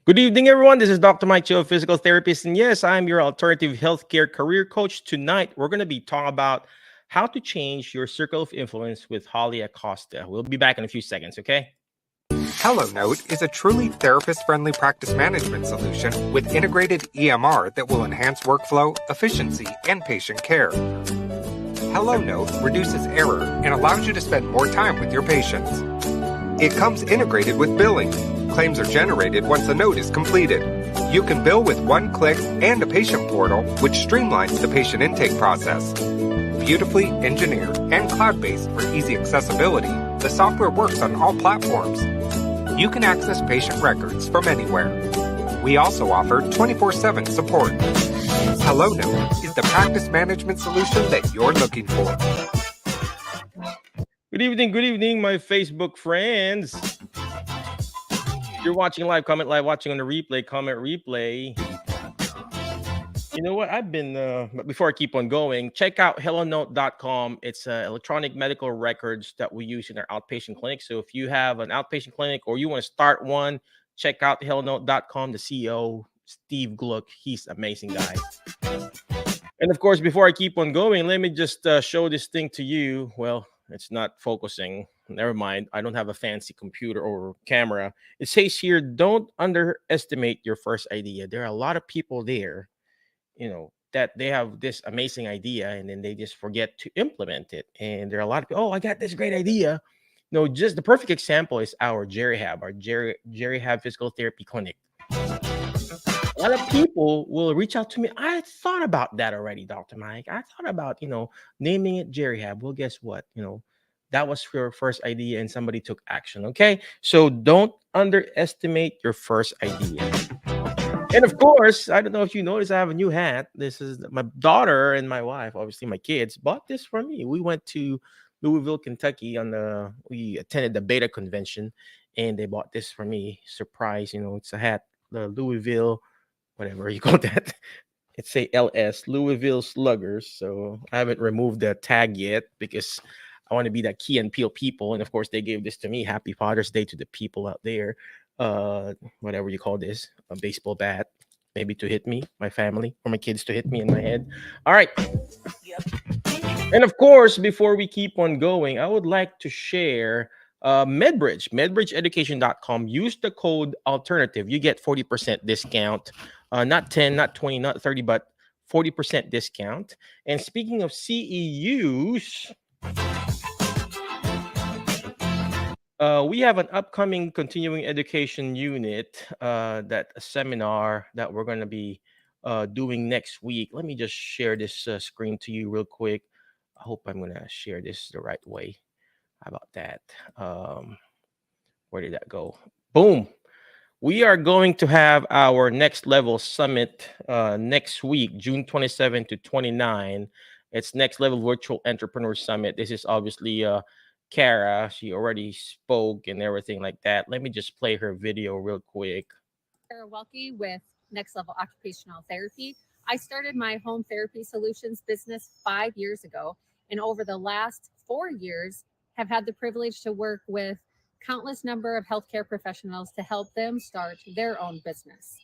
Good evening, everyone. This is Dr. Mike Cho, physical therapist. And yes, I'm your alternative healthcare career coach. Tonight, we're going to be talking about how to change your circle of influence with Holly Acosta. We'll be back in a few seconds, okay? HelloNote is a truly therapist-friendly practice management solution with integrated EMR that will enhance workflow, efficiency, and patient care. HelloNote reduces error and allows you to spend more time with your patients. It comes integrated with billing. Claims are generated once a note is completed. You can bill with one click and a patient portal, which streamlines the patient intake process. Beautifully engineered and cloud-based for easy accessibility, the software works on all platforms. You can access patient records from anywhere. We also offer 24/7 support. HelloNote is the practice management solution that you're looking for. Good evening, my Facebook friends. If you're watching live, comment live. Watching on the replay, comment replay. You know what? But before I keep on going, check out hellonote.com. It's electronic medical records that we use in our outpatient clinic. So if you have an outpatient clinic or you want to start one, check out hellonote.com. The CEO, Steve Gluck, he's an amazing guy. And of course, before I keep on going, let me just show this thing to you. Well, it's not focusing. Never mind. I don't have a fancy computer or camera. It says here, don't underestimate your first idea. There are a lot of people there, that they have this amazing idea and then they just forget to implement it. And there are a lot of people, oh, I got this great idea. No, just the perfect example is our Jerry Hab Physical Therapy Clinic. A lot of people will reach out to me. I thought about that already, Dr. Mike. I thought about, naming it Jerry Hab. Well, guess what? That was your first idea and somebody took action. Okay. So don't underestimate your first idea. And of course, I don't know if you noticed, I have a new hat. This is my daughter and my wife, obviously my kids, bought this for me. We went to Louisville, Kentucky we attended the beta convention and they bought this for me. Surprise, it's a hat, the Louisville, whatever you call that. It's say LS, Louisville Sluggers. So I haven't removed the tag yet because I want to be that Key and Peel people. And of course, they gave this to me. Happy Father's Day to the people out there. Whatever you call this, a baseball bat, maybe to hit me, my family, or my kids to hit me in my head. All right. And of course, before we keep on going, I would like to share medbridgeeducation.com. Use the code alternative. You get 40% discount, not 10, not 20, not 30, but 40% discount. And speaking of CEUs, we have an upcoming continuing education unit, that a seminar that we're going to be doing next week. Let me just share this screen to you real quick. I hope I'm going to share this the right way. How about that? Where did that go? Boom. We are going to have our next level summit next week, June 27 to 29. It's next level virtual entrepreneur summit. This is obviously Kara. She already spoke and everything like that. Let me just play her video real quick. Kara Welke with Next Level Occupational Therapy. I started my home therapy solutions business 5 years ago, and over the last 4 years have had the privilege to work with countless number of healthcare professionals to help them start their own business.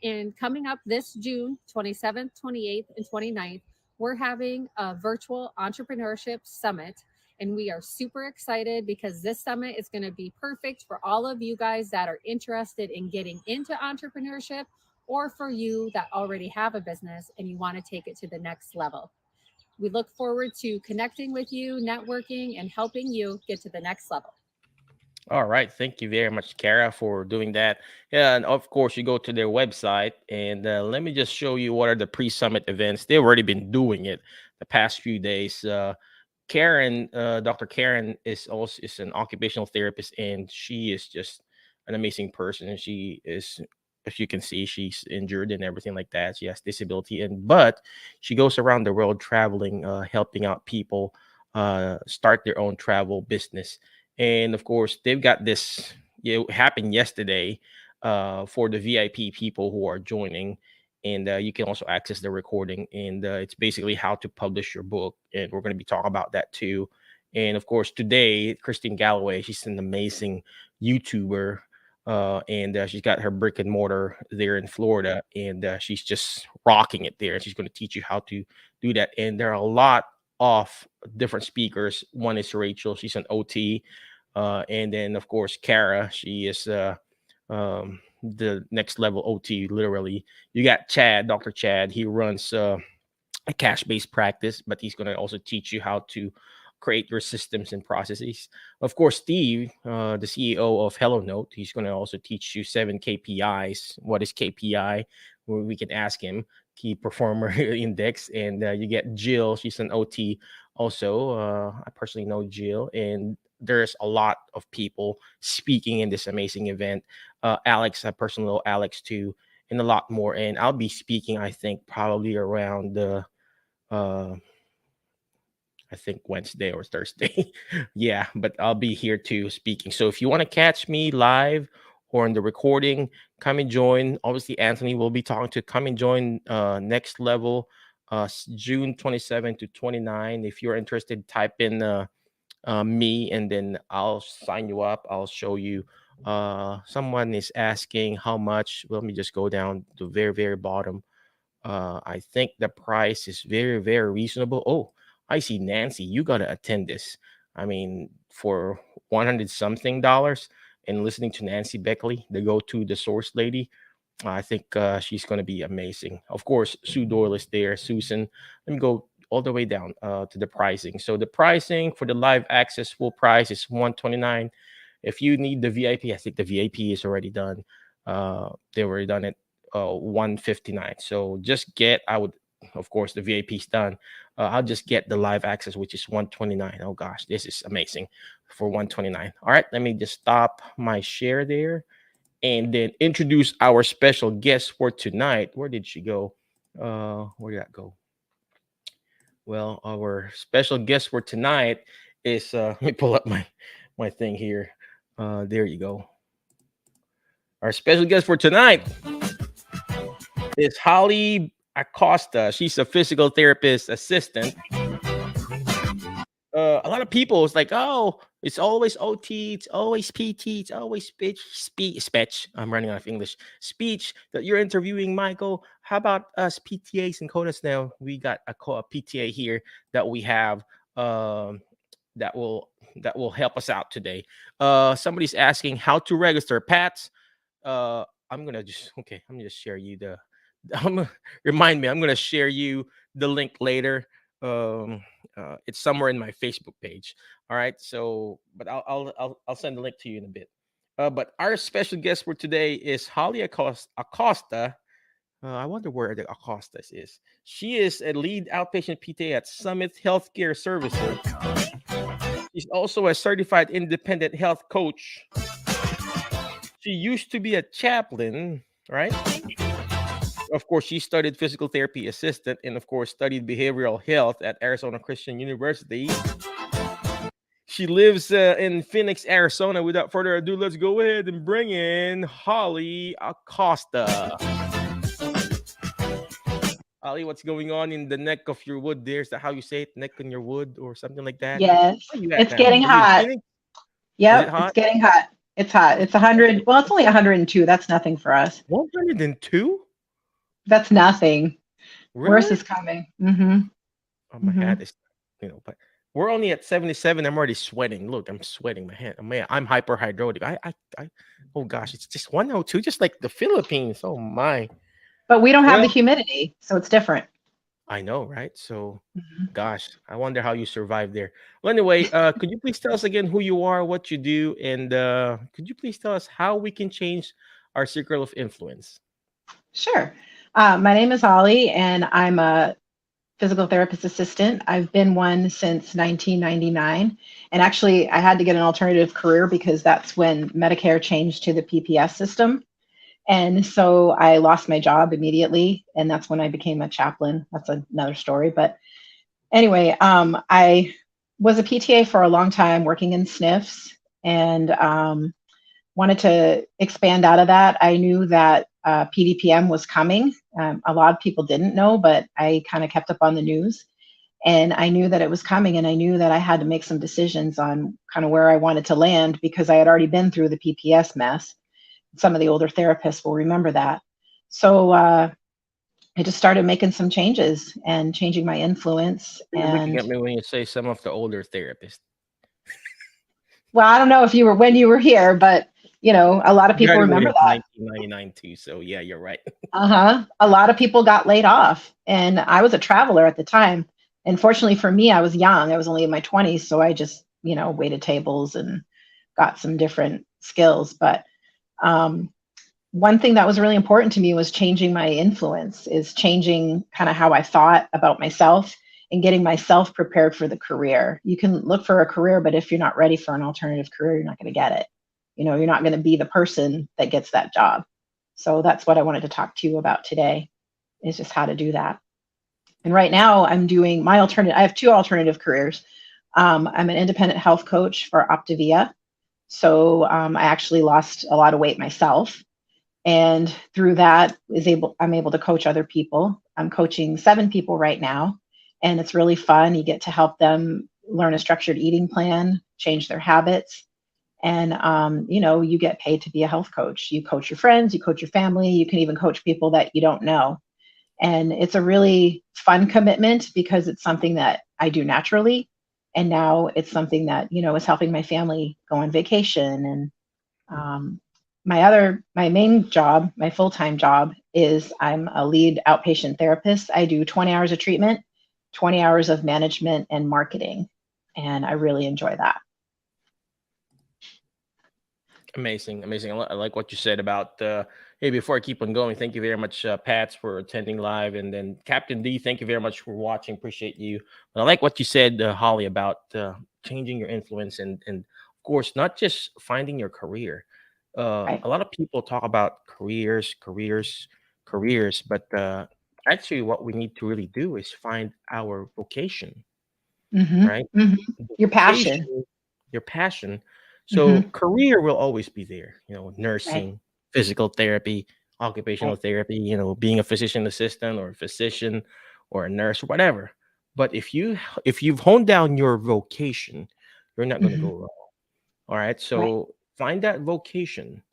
And coming up this June 27th, 28th, and 29th, we're having a virtual entrepreneurship summit. And we are super excited because this summit is going to be perfect for all of you guys that are interested in getting into entrepreneurship, or for you that already have a business and you want to take it to the next level. We look forward to connecting with you, networking, and helping you get to the next level. All right. Thank you very much, Kara, for doing that. Yeah, and of course, you go to their website and let me just show you what are the pre-summit events. They've already been doing it the past few days. Karen, Dr. Karen is an occupational therapist, and she is just an amazing person. And she is, as you can see, she's injured and everything like that. She has disability, but she goes around the world traveling, helping out people start their own travel business. And of course, they've got this. It happened yesterday for the VIP people who are joining. And you can also access the recording. And it's basically how to publish your book. And we're going to be talking about that too. And of course, today, Christine Galloway, she's an amazing YouTuber. and she's got her brick and mortar there in Florida, and she's just rocking it there. She's going to teach you how to do that. And there are a lot of different speakers. One is Rachel, she's an OT, and then of course Kara, she is the next level OT. Literally, you got Chad, Dr. Chad. He runs a cash-based practice, but he's going to also teach you how to create your systems and processes. Of course, Steve, the CEO of Hello Note, he's going to also teach you 7 KPIs. What is KPI? We can ask him. Key Performer Index. And you get Jill. She's an OT also. I personally know Jill. And there's a lot of people speaking in this amazing event. Alex, I personally know Alex too, and a lot more. And I'll be speaking, I think, probably around the I think Wednesday or Thursday. Yeah, but I'll be here too speaking. So if you want to catch me live or in the recording, come and join. Obviously, Anthony will be talking to come and join Next Level June 27 to 29. If you're interested, type in me and then I'll sign you up. I'll show you. Someone is asking how much. Let me just go down to the very, very bottom. I think the price is very, very reasonable. Oh, I see Nancy. You gotta attend this. I mean, for 100 something dollars and listening to Nancy Beckley, the source lady, I think she's gonna be amazing. Of course, Sue Doyle is there. Susan. Let me go all the way down to the pricing. So the pricing for the live access full price is 129. If you need the VIP, I think the VIP is already done. They already done it 159. So just get, I would, of course, the VIP's done. I'll just get the live access, which is 129. Oh gosh, this is amazing for 129. All right, let me just stop my share there and then introduce our special guest for tonight. Where did she go? Where did that go? Well, our special guest for tonight is let me pull up my thing here. There you go. Our special guest for tonight is Holly Acosta. She's a physical therapist assistant. A lot of people it's like, oh, it's always OT, it's always PT, it's always speech. I'm running out of English. Speech that you're interviewing, Michael. How about us PTAs and CODAs now? We got a PTA here that we have that will help us out today. Somebody's asking how to register. Pat, I'm gonna just share you the remind me, I'm gonna share you the link later. It's somewhere in my Facebook page. All right. So, but I'll send the link to you in a bit. But our special guest for today is Holly Acosta. I wonder where the Acosta is. She is a lead outpatient PTA at Summit Healthcare Services. She's also a certified independent health coach. She used to be a chaplain, right? Of course, she studied physical therapy assistant and, of course, studied behavioral health at Arizona Christian University. She lives in Phoenix, Arizona. Without further ado, let's go ahead and bring in Holly Acosta. Holly, what's going on in the neck of your wood there? Is that how you say it? Neck on your wood or something like that? Yes, Where are you at it's now? getting Are you in hot. Phoenix? Is Yep, it hot? it's getting hot. It's hot. It's 100. Well, it's only 102. That's nothing for us. 102? That's nothing. Worse Really? is coming. Mm-hmm. Oh, my hat is, but we're only at 77. I'm already sweating. Look, I'm sweating. My hand. Man, I'm hyperhidrotic. Oh gosh, it's just 102, just like the Philippines. Oh my. But we don't have the Well, humidity, so it's different. I know, right? So, Mhm. gosh, I wonder how you survive there. Well, anyway, could you please tell us again who you are, what you do, and could you please tell us how we can change our circle of influence? Sure. My name is Holly, and I'm a physical therapist assistant. I've been one since 1999. And actually, I had to get an alternative career because that's when Medicare changed to the PPS system. And so I lost my job immediately. And that's when I became a chaplain. That's another story. But anyway, I was a PTA for a long time working in SNFs and wanted to expand out of that. I knew that PDPM was coming. A lot of people didn't know, but I kind of kept up on the news. And I knew that it was coming, and I knew that I had to make some decisions on kind of where I wanted to land because I had already been through the PPS mess. Some of the older therapists will remember that. So I just started making some changes and changing my influence. You're looking And at me when you say some of the older therapists. well, I don't know if you were when you were here, but a lot of people remember Graduated in that. 1999 too, so yeah, you're right. Uh-huh. A lot of people got laid off. And I was a traveler at the time. And fortunately for me, I was young. I was only in my 20s. So I just, waited tables and got some different skills. But um, one thing that was really important to me was changing my influence, is changing kind of how I thought about myself and getting myself prepared for the career. You can look for a career, but if you're not ready for an alternative career, you're not going to get it. You're not going to be the person that gets that job. So that's what I wanted to talk to you about today, is just how to do that. And right now I'm doing my alternative. I have two alternative careers. I'm an independent health coach for Optavia. So I actually lost a lot of weight myself. And through that I'm able to coach other people. I'm coaching 7 people right now, and it's really fun. You get to help them learn a structured eating plan, change their habits. And, you get paid to be a health coach. You coach your friends, you coach your family, you can even coach people that you don't know. And it's a really fun commitment because it's something that I do naturally. And now it's something that, is helping my family go on vacation. And my main job, my full-time job, is I'm a lead outpatient therapist. I do 20 hours of treatment, 20 hours of management and marketing. And I really enjoy that. Amazing, amazing. I like what you said about. Hey, before I keep on going, thank you very much, Pats, for attending live, and then Captain D, thank you very much for watching. Appreciate you. But I like what you said, Holly, about changing your influence, and of course, not just finding your career. Right. A lot of people talk about careers, but actually, what we need to really do is find our vocation, right? Mm-hmm. The Your passion. vocation, your passion. So Mm-hmm. career will always be there, Right. nursing, physical therapy, occupational Right. therapy, being a physician assistant or a physician or a nurse or whatever. But if you've honed down your vocation, you're not going to Mm-hmm. go wrong. All right. Right. So find that vocation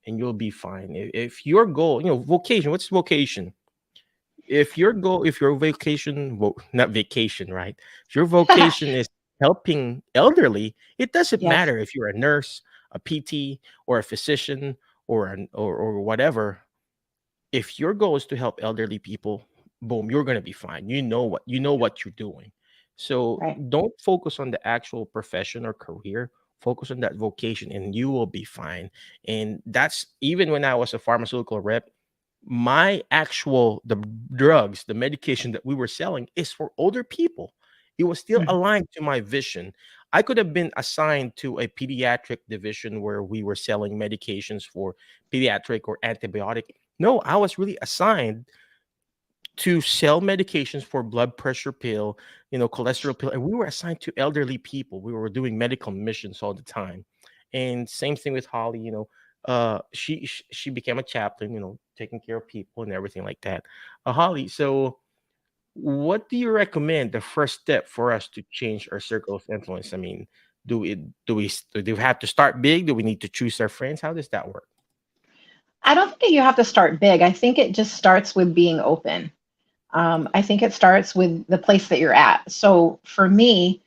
and you'll be fine. If your goal, vocation, what's vocation? If your vacation, not vacation, right? If your vocation is helping elderly, it doesn't Yes. matter if you're a nurse, a PT, or a physician, or whatever. If your goal is to help elderly people, boom, you're gonna be fine. You know what you're doing. So Right. don't focus on the actual profession or career. Focus on that vocation, and you will be fine. And that's even when I was a pharmaceutical rep, the drugs, the medication that we were selling is for older people. It was still Mm-hmm. aligned to my vision. I could have been assigned to a pediatric division where we were selling medications for pediatric or antibiotic. No, I was really assigned to sell medications for blood pressure pill, cholesterol pill, and we were assigned to elderly people. We were doing medical missions all the time. And same thing with Holly, she became a chaplain, taking care of people and everything like that. Holly, so what do you recommend the first step for us to change our circle of influence? I mean, do we have to start big? Do we need to choose our friends? How does that work? I don't think you have to start big. I think it just starts with being open. I think it starts with the place that you're at. So for me,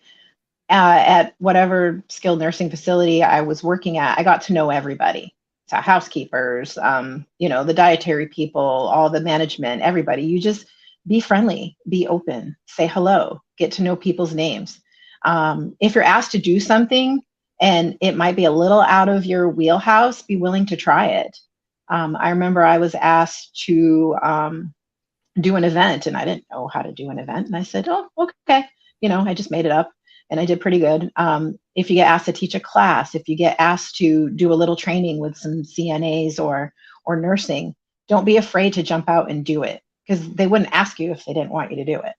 at whatever skilled nursing facility I was working at, I got to know everybody. So housekeepers, the dietary people, all the management, everybody. You just be friendly, be open, say hello, get to know people's names. If you're asked to do something and it might be a little out of your wheelhouse, be willing to try it. I remember I was asked to do an event and I didn't know how to do an event. And I said, oh, okay. I just made it up and I did pretty good. If you get asked to teach a class, if you get asked to do a little training with some CNAs or nursing, don't be afraid to jump out and do it, because they wouldn't ask you if they didn't want you to do it.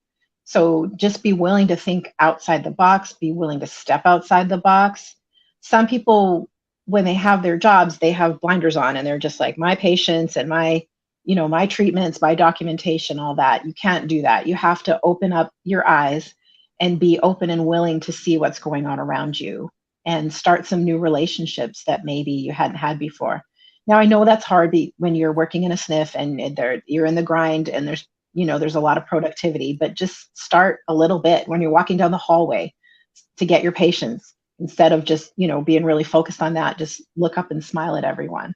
So just be willing to think outside the box, be willing to step outside the box. Some people, when they have their jobs, they have blinders on and they're just like, my patients and my treatments, my documentation, all that. You can't do that. You have to open up your eyes and be open and willing to see what's going on around you and start some new relationships that maybe you hadn't had before. Now I know that's hard when you're working in a SNF and you're in the grind and there's a lot of productivity, but just start a little bit when you're walking down the hallway to get your patients instead of just, being really focused on that. Just look up and smile at everyone.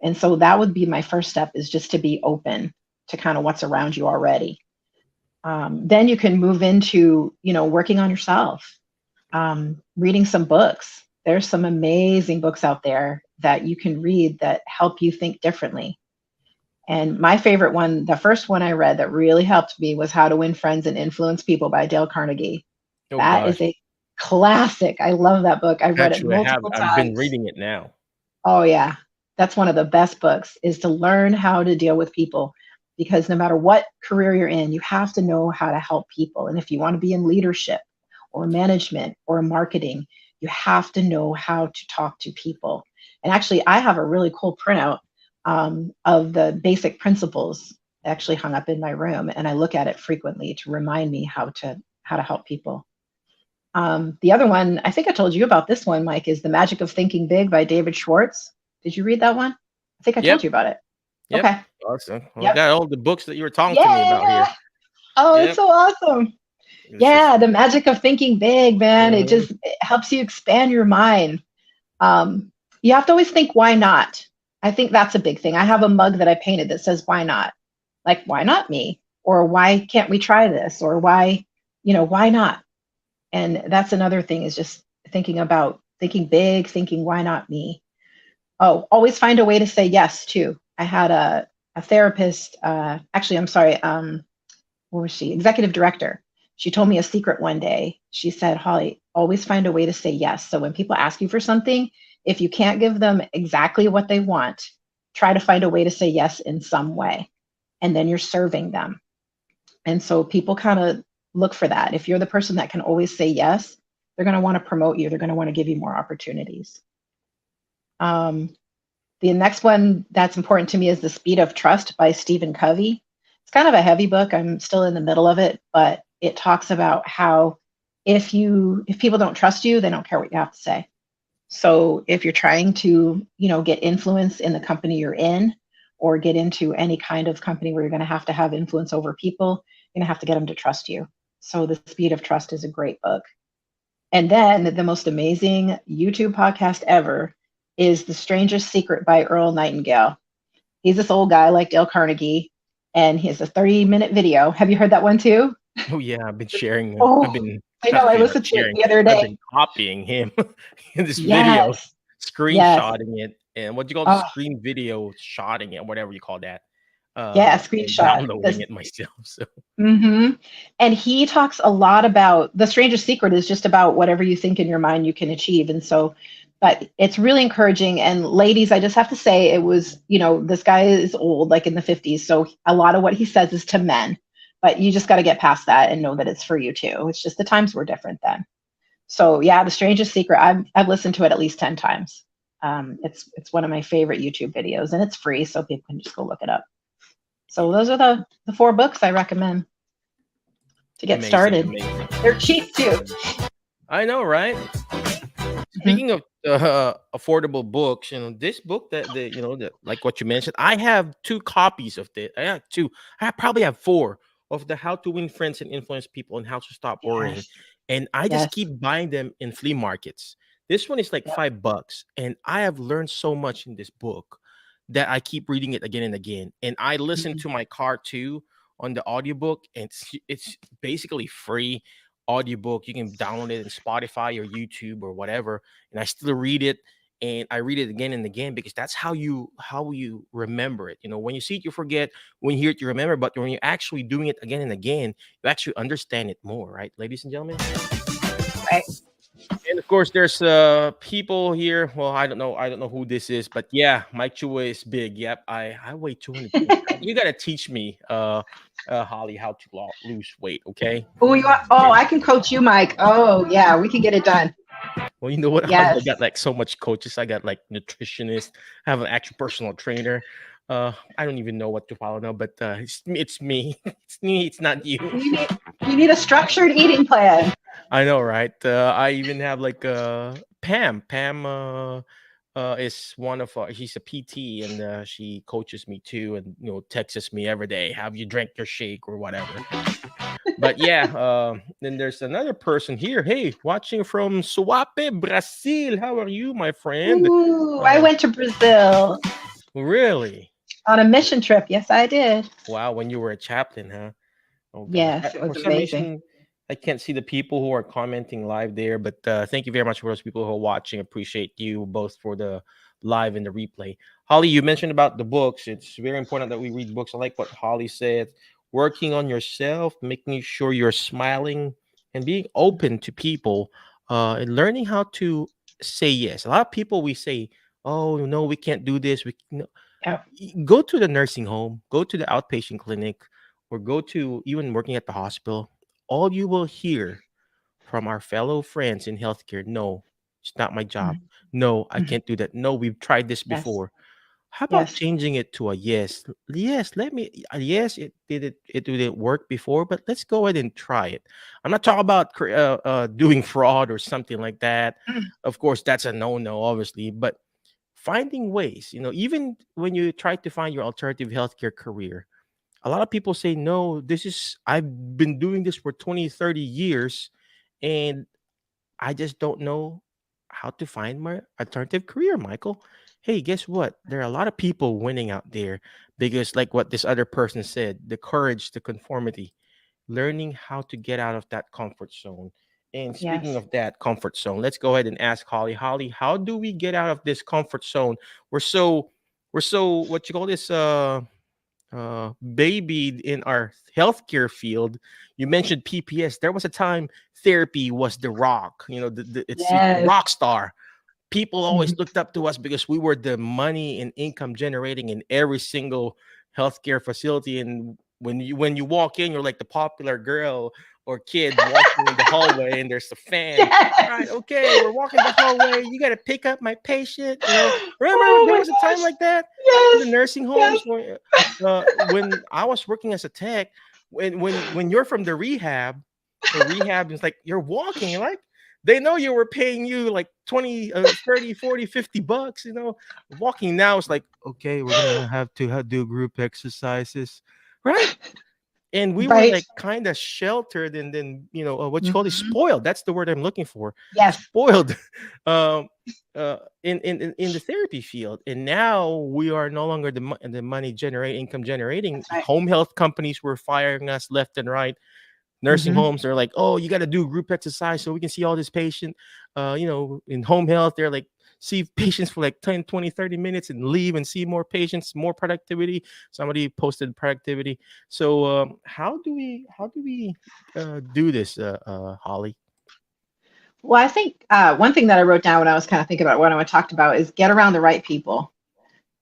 And so that would be my first step, is just to be open to kind of what's around you already. Then you can move into, working on yourself, reading some books. There's some amazing books out there that you can read that help you think differently. And my favorite one, the first one I read that really helped me, was How to Win Friends and Influence People by Dale Carnegie. Oh That gosh. is a classic. I love that book. I've read it Actually, I have. multiple I've been times. reading it now. Oh yeah. That's one of the best books, is to learn how to deal with people, because no matter what career you're in, you have to know how to help people. And if you want to be in leadership or management or marketing, you have to know how to talk to people. And actually, I have a really cool printout of the basic principles actually hung up in my room, and I look at it frequently to remind me how to help people. The other one, I think I told you about this one, Mike, is The Magic of Thinking Big by David Schwartz. Did you read that one? I think I told Yep. you about it. Yep. Okay. Awesome. Well, I Yep. got all the books that you were talking to me about here. Oh, Yep. it's so awesome. It's Yeah, just, the magic of thinking big, man. Mhm. It helps you expand your mind. You have to always think, why not? I think that's a big thing. I have a mug that I painted that says, why not? Like, why not me? Or why can't we try this? Or why not? And that's another thing, is just thinking big, thinking, why not me? Oh, always find a way to say yes too. I had a therapist, actually, I'm sorry, what was she? Executive director. She told me a secret one day. She said, Holly, always find a way to say yes. So when people ask you for something, if you can't give them exactly what they want, try to find a way to say yes in some way. And then you're serving them. And so people kind of look for that. If you're the person that can always say yes, they're going to want to promote you. They're going to want to give you more opportunities. The next one that's important to me is The Speed of Trust by Stephen Covey. It's kind of a heavy book. I'm still in the middle of it, but it talks about how if people don't trust you, they don't care what you have to say. So if you're trying to, get influence in the company you're in, or get into any kind of company where you're going to have influence over people, you're going to have to get them to trust you. So The Speed of Trust is a great book. And then the most amazing YouTube podcast ever is The Strangest Secret by Earl Nightingale. He's this old guy like Dale Carnegie, and he has a 30-minute video. Have you heard that one too? Oh yeah, I've been sharing. Oh, I've been I know. I actually not listened to it sharing. the other I've day. been copying him in this video, Yes. screenshotting it, and what do you call Oh, screen video shotting it, whatever you call that. yeah, And screenshot. downloading it myself. So And he talks a lot about The Strangest Secret is just about whatever you think in your mind you can achieve. And so, but it's really encouraging. And ladies, I just have to say, it was, this guy is old, like in the 50s. So a lot of what he says is to men, but you just got to get past that and know that it's for you too. It's just the times were different then. So yeah, The Strangest Secret, I've listened to it at least 10 times. It's one of my favorite YouTube videos, and it's free, so people can just go look it up. So those are the 4 books I recommend to get started. Amazing. They're cheap too. I know, right? Speaking of affordable books, this book that like what you mentioned, I have 2 copies of it. I have 2. I probably have 4 of the How to Win Friends and Influence People and How to Stop Worrying. Yes. And I just Yes. keep buying them in flea markets. This one is like Yep. $5, and I have learned so much in this book that I keep reading it again and again. And I listen to my car too on the audiobook, and it's basically free audiobook. You can download it in Spotify or YouTube or whatever, and I still read it, and I read it again and again, because that's how you remember it. When you see it, you forget. When you hear it, you remember. But when you're actually doing it again and again, you actually understand it more, right, ladies and gentlemen? Right. And of course, there's people here. Well, I don't know who this is, but yeah, Mike Chua is big. Yep, I weigh 200 pounds. You gotta teach me, Holly, how to lose weight. Okay. I can coach you, Mike. Oh yeah, we can get it done. Well, you know what? Yes. I got like so much coaches. I got like nutritionist. I have an actual personal trainer. I don't even know what to follow now, but it's me. It's me. It's not you. You need a structured eating plan. I know, right? I even have like Pam. is one of she's a PT, and she coaches me too, and texts me every day. Have you drank your shake or whatever? But yeah, then there's another person here. Hey, watching from Suape, Brazil. How are you, my friend? Ooh, I Uh, went to Brazil really? on a mission trip. Yes, I did. Wow, when you were a chaplain, huh? Oh gosh, Yes, it for was some amazing. reason I can't see the people who are commenting live there, but thank you very much for those people who are watching. Appreciate you both for the live and the replay. Holly, you mentioned about the books. It's very important that we read books. I like what Holly said. Working on yourself, making sure you're smiling and being open to people, and learning how to say yes. A lot of people we say, "Oh no, we can't do this." No, Yeah. go to the nursing home, go to the outpatient clinic, or go to even working at the hospital. All you will hear from our fellow friends in healthcare: no, it's not my job. Mhm, No, I mhm. can't do that. No, we've tried this Yes, before. How about yes. changing it to a yes? Yes, let me. Yes, it didn't work before, but let's go ahead and try it. I'm not talking about doing fraud or something like that. Mm. Of course, that's a no-no, obviously. But finding ways, even when you try to find your alternative healthcare career, a lot of people say, no, I've been doing this for 20, 30 years, and I just don't know how to find my alternative career, Michael. Hey, guess what? There are a lot of people winning out there because, like what this other person said, the courage, the conformity, learning how to get out of that comfort zone. And speaking Yes. of that comfort zone, let's go ahead and ask Holly. Holly, how do we get out of this comfort zone? We're so, what you call this? Babied in our healthcare field. You mentioned PPS. There was a time therapy was the rock. It's the Yes. rock star. People always Mhm. looked up to us because we were the money and income generating in every single healthcare facility. And when you walk in, you're like the popular girl or kid walking in the hallway, and there's a fan. All right, Yes. okay, we're walking the hallway. You got to pick up my patient. Remember Oh there my was a time gosh. like that in the Yes. nursing Yes. homes when I was working as a tech. When you're from the rehab, or rehab is like you're walking, like they know you were paying you like 20, 30, 40, $50. Walking now is like, okay, we're gonna have to do group exercises, right? And we were Right. like kind of sheltered, and then what you call it, Mhm. spoiled. That's the word I'm looking for. Yes. Spoiled. um in the therapy field, and now we are no longer the money generating, income generating. That's right. Home health companies were firing us left and right. Nursing Mhm. homes are like, oh, you got to do group exercise so we can see all this patient. In home health, they're like, see patients for like 10, 20, 30 minutes and leave and see more patients, more productivity. Somebody posted productivity. So how do we do this, Holly? Well, I think one thing that I wrote down when I was kind of thinking about what I want to talk about is get around the right people.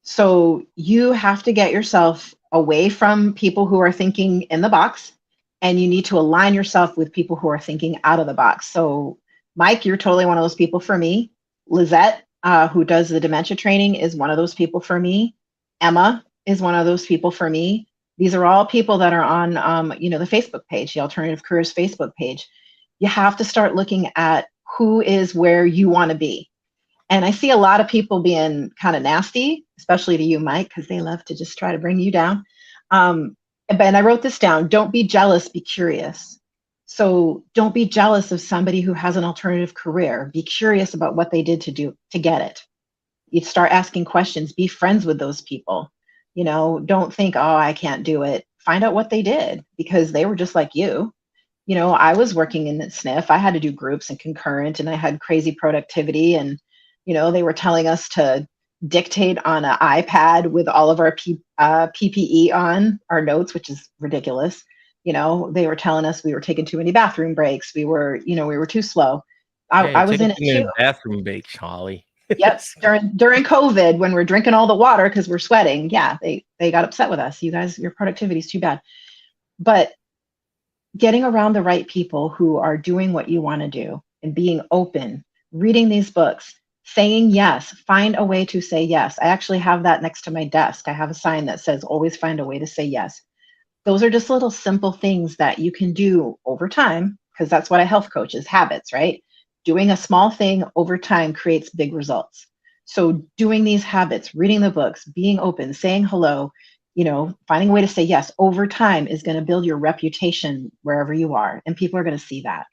So you have to get yourself away from people who are thinking in the box, and you need to align yourself with people who are thinking out of the box. So, Mike, you're totally one of those people for me. Lizette, who does the dementia training, is one of those people for me. Emma is one of those people for me. These are all people that are on, the Facebook page, the Alternative Careers Facebook page. You have to start looking at who is where you want to be. And I see a lot of people being kind of nasty, especially to you, Mike, because they love to just try to bring you down. And I wrote this down: don't be jealous, be curious. So don't be jealous of somebody who has an alternative career. Be curious about what they did to get it. You start asking questions, be friends with those people. Don't think, oh, I can't do it. Find out what they did because they were just like you. I was working in the SNF. I had to do groups and concurrent, and I had crazy productivity. And, they were telling us to dictate on an iPad with all of our PPE on our notes, which is ridiculous. They were telling us we were taking too many bathroom breaks. We were too slow. Hey, I was taking in too it many too. bathroom breaks, Holly. Yep. During COVID, when we're drinking all the water because we're sweating, yeah, they got upset with us. You guys, your productivity is too bad. But getting around the right people who are doing what you want to do and being open, reading these books, saying yes, find a way to say yes. I actually have that next to my desk. I have a sign that says always find a way to say yes. Those are just little simple things that you can do over time, because that's what a health coach is: habits, right? Doing a small thing over time creates big results. So doing these habits, reading the books, being open, saying hello, finding a way to say yes over time is going to build your reputation wherever you are. And people are going to see that.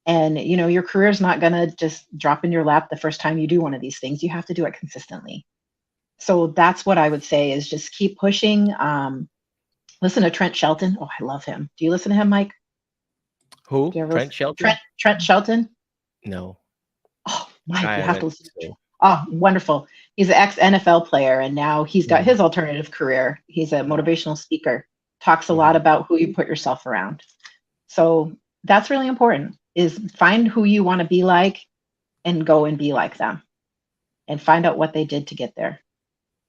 And, your career is not going to just drop in your lap the first time you do one of these things. You have to do it consistently. So that's what I would say is just keep pushing. Listen to Trent Shelton. Oh, I love him. Do you listen to him, Mike? Who? Do you ever Trent listen? Shelton? Trent Shelton? No, Oh, Mike, I you have to haven't. listen to Trent. So, Oh, wonderful. He's an ex-NFL player, and now he's got mhm, his alternative career. He's a wow, motivational speaker, talks a lot mhm. about who you put yourself around. So that's really important, is find who you want to be like and go and be like them and find out what they did to get there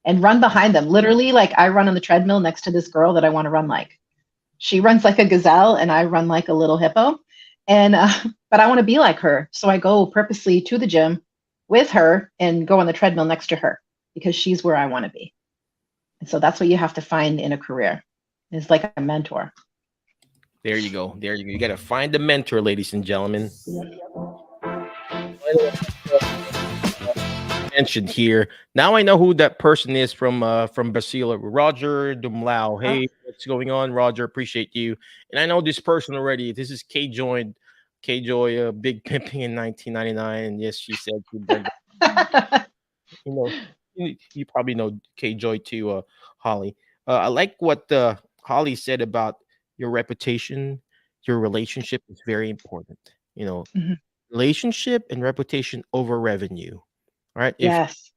and run behind them. Literally, like I run on the treadmill next to this girl that I want to run like. She runs like a gazelle and I run like a little hippo. And but I want to be like her. So I go purposely to the gym with her and go on the treadmill next to her because she's where I want to be. And so that's what you have to find in a career. Is like a mentor. There you go. There you go. You got to find a mentor, ladies and gentlemen. Mentioned here. Now I know who that person is from Brazil, Roger Dumlau. Oh, Hey, what's going on, Roger? Appreciate you. And I know this person already. This is K Joy, Big Pimping in 1999. And yes, she said she burned. You know, you probably know K Joy too, Holly. I like what Holly said about your reputation. Your relationship is very important. You know, mhm. relationship and reputation over revenue. All right. If Yes.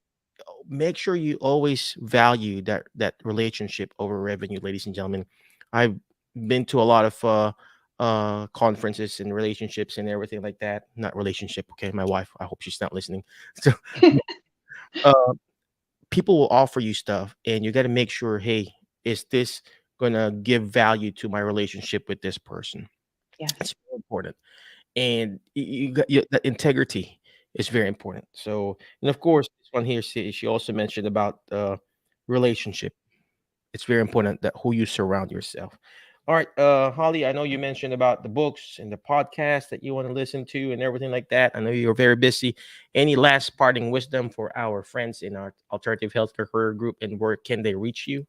make sure you always value that relationship over revenue, ladies and gentlemen. I've been to a lot of conferences and relationships and everything like that. Not relationship, okay. My wife, I hope she's not listening. So uh people will offer you stuff and you got to make sure, hey, is this gonna give value to my relationship with this person? Yes. It's very important. And you got that integrity is very important. So, and of course, this one here, she also mentioned about relationship. It's very important that who you surround yourself. All right, Holly, I know you mentioned about the books and the podcast that you want to listen to and everything like that. I know you're very busy. Any last parting wisdom for our friends in our alternative healthcare career group, and where can they reach you?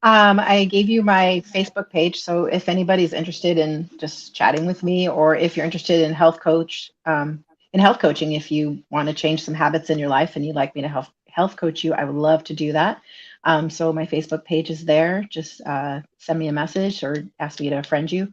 I gave you my Facebook page, so if anybody's interested in just chatting with me, or if you're interested in health coaching, if you want to change some habits in your life and you'd like me to health coach you, I would love to do that. So my Facebook page is there. Just send me a message or ask me to friend you.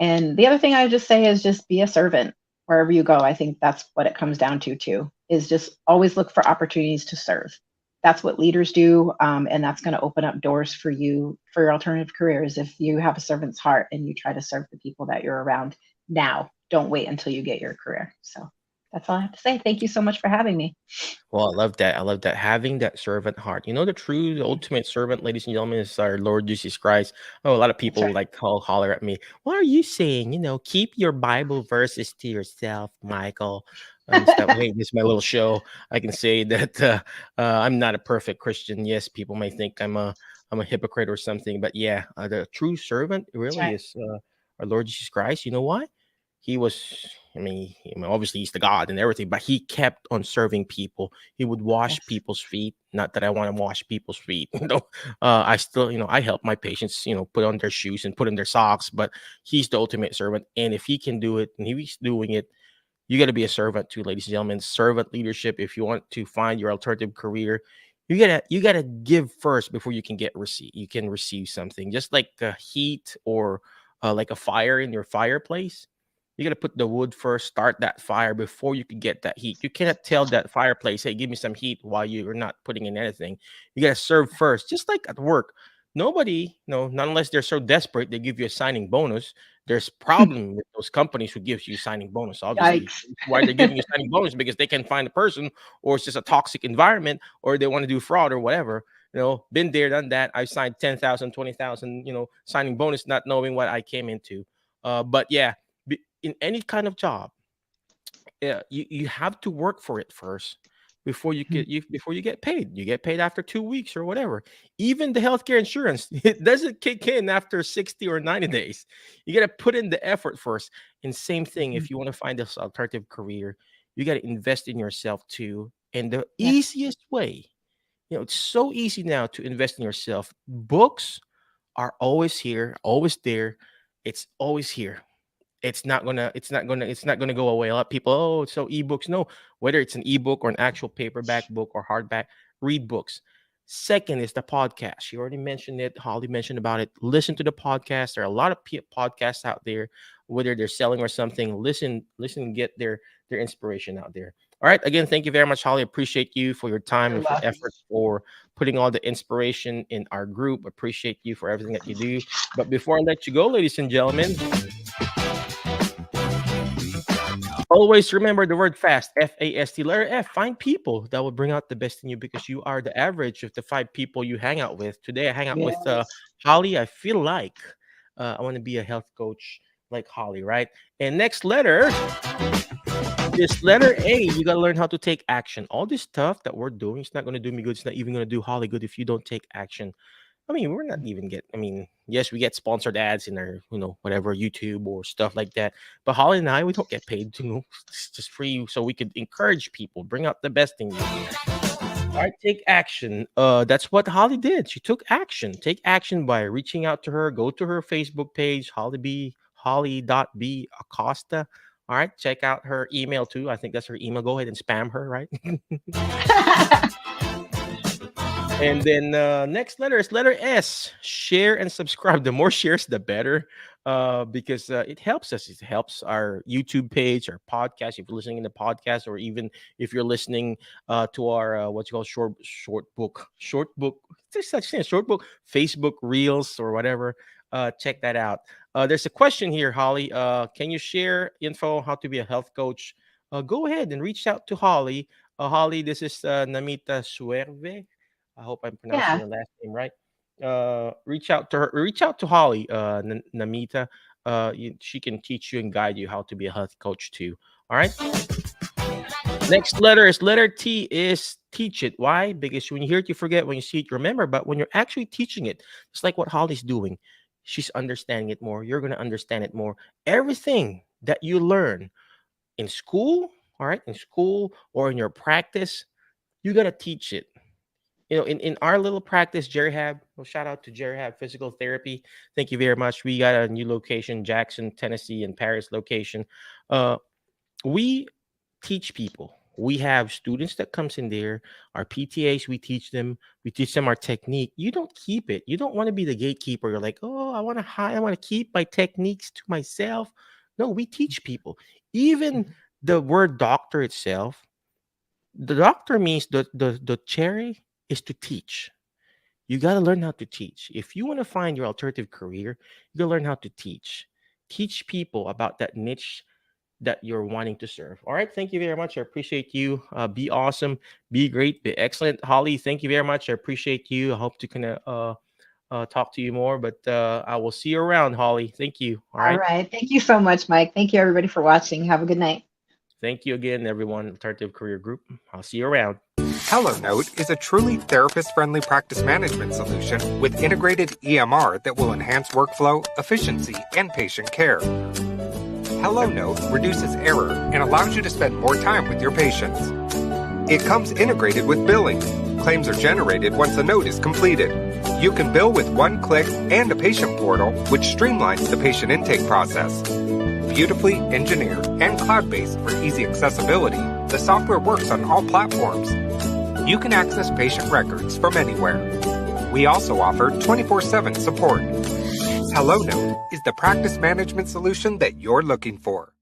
And the other thing I would just say is just be a servant wherever you go. I think that's what it comes down to too, is just always look for opportunities to serve. That's what leaders do. And that's going to open up doors for you for your alternative careers. If you have a servant's heart and you try to serve the people that you're around now, don't wait until you get your career. So that's all I have to say. Thank you so much for having me. Well, I love that. I love that. Having that servant heart. You know, the ultimate servant, ladies and gentlemen, is our Lord Jesus Christ. Oh, a lot of That's people right. like holler at me. What are you saying? You know, keep your Bible verses to yourself, Michael. And stuff. Hey, this is my little show. I can say that I'm not a perfect Christian. Yes, people may think I'm a hypocrite or something, but yeah, the true servant That's really right. is our Lord Jesus Christ. You know why? He was, obviously he's the God and everything, but he kept on serving people. He would wash Yes. people's feet. Not that I want to wash people's feet. I still, I help my patients, put on their shoes and put in their socks, but he's the ultimate servant. And if he can do it and he's doing it, you got to be a servant too, ladies and gentlemen. Servant leadership. If you want to find your alternative career, you gotta give first before you can receive. You can receive something, just like heat or like a fire in your fireplace. You got to put the wood first, start that fire before you can get that heat. You cannot tell that fireplace, hey, give me some heat while you're not putting in anything. You got to serve first, just like at work. Nobody, no, not unless they're so desperate, they give you a signing bonus. There's problem with those companies who gives you signing bonus. Obviously, Yikes. why they're giving you signing bonus because they can find a person, or it's just a toxic environment, or they want to do fraud or whatever. Been there, done that. I signed 10,000, 20,000, signing bonus, not knowing what I came into. But yeah, in any kind of job, yeah, you have to work for it first before you get paid. You get paid after 2 weeks or whatever. Even the healthcare insurance, it doesn't kick in after 60 or 90 days. You got to put in the effort first. And same thing, if you want to find this alternative career, you got to invest in yourself too. And the Yeah. easiest way, it's so easy now to invest in yourself. Books are always here, always there. It's always here. It's not gonna go away. A lot of people, oh, so ebooks. No, whether it's an ebook or an actual paperback book or hardback, read books. Second is the podcast. You already mentioned it. Holly mentioned about it. Listen to the podcast. There are a lot of podcasts out there, whether they're selling or something. Listen, and get their inspiration out there. All right. Again, thank you very much, Holly. Appreciate you for your time You're and for welcome. effort for putting all the inspiration in our group. Appreciate you for everything that you do. But before I let you go, ladies and gentlemen, always remember the word fast, FAST, letter F. Find people that will bring out the best in you because you are the average of the 5 people you hang out with. Today, I hang out with Yes. Holly. I feel like I want to be a health coach like Holly, right? And next letter is letter A. You got to learn how to take action. All this stuff that we're doing, it's not going to do me good. It's not even going to do Holly good if you don't take action. I mean, we're not even yes, we get sponsored ads in our, whatever, YouTube or stuff like that. But Holly and I, we don't get paid, it's just free so we could encourage people, bring out the best in you. All right, take action. That's what Holly did. She took action. Take action by reaching out to her. Go to her Facebook page, Holly.B Acosta. All right, check out her email too. I think that's her email. Go ahead and spam her, right? And then next letter is letter S. Share and subscribe. The more shares, the better, because it helps us. It helps our YouTube page, our podcast. If you're listening in the podcast, or even if you're listening to our what's called short book. There's such thing, short book, Facebook Reels or whatever. Check that out. There's a question here, Holly. Can you share info on how to be a health coach? Go ahead and reach out to Holly. Holly, this is Namita Suerve. I hope I'm pronouncing your last name right. Reach out to her. Reach out to Holly, Namita. She can teach you and guide you how to be a health coach too. All right. Next letter is letter T. Is teach it. Why? Because when you hear it, you forget. When you see it, you remember. But when you're actually teaching it, it's like what Holly's doing. She's understanding it more. You're going to understand it more. Everything that you learn in school, all right, in school or in your practice, you got to teach it. In our little practice, Jerihab, shout out to Jerihab Physical Therapy. Thank you very much. We got a new location, Jackson, Tennessee, and Paris location. We teach people. We have students that comes in there, our PTAs, we teach them our technique. You don't keep it. You don't want to be the gatekeeper. You're like, oh, I want to keep my techniques to myself. No, we teach people. Even the word doctor itself, the doctor means the cherry is to teach. You got to learn how to teach. If you want to find your alternative career, you got to learn how to teach. Teach people about that niche that you're wanting to serve. All right. Thank you very much. I appreciate you. Be awesome. Be great. Be excellent. Holly, thank you very much. I appreciate you. I hope to kind of talk to you more, but I will see you around, Holly. Thank you. All right. All right. Thank you so much, Mike. Thank you, everybody, for watching. Have a good night. Thank you again, everyone. Alternative Career Group. I'll see you around. HelloNote is a truly therapist-friendly practice management solution with integrated EMR that will enhance workflow, efficiency, and patient care. HelloNote reduces error and allows you to spend more time with your patients. It comes integrated with billing. Claims are generated once the note is completed. You can bill with one click and a patient portal, which streamlines the patient intake process. Beautifully engineered and cloud-based for easy accessibility, the software works on all platforms. You can access patient records from anywhere. We also offer 24/7 support. HelloNote is the practice management solution that you're looking for.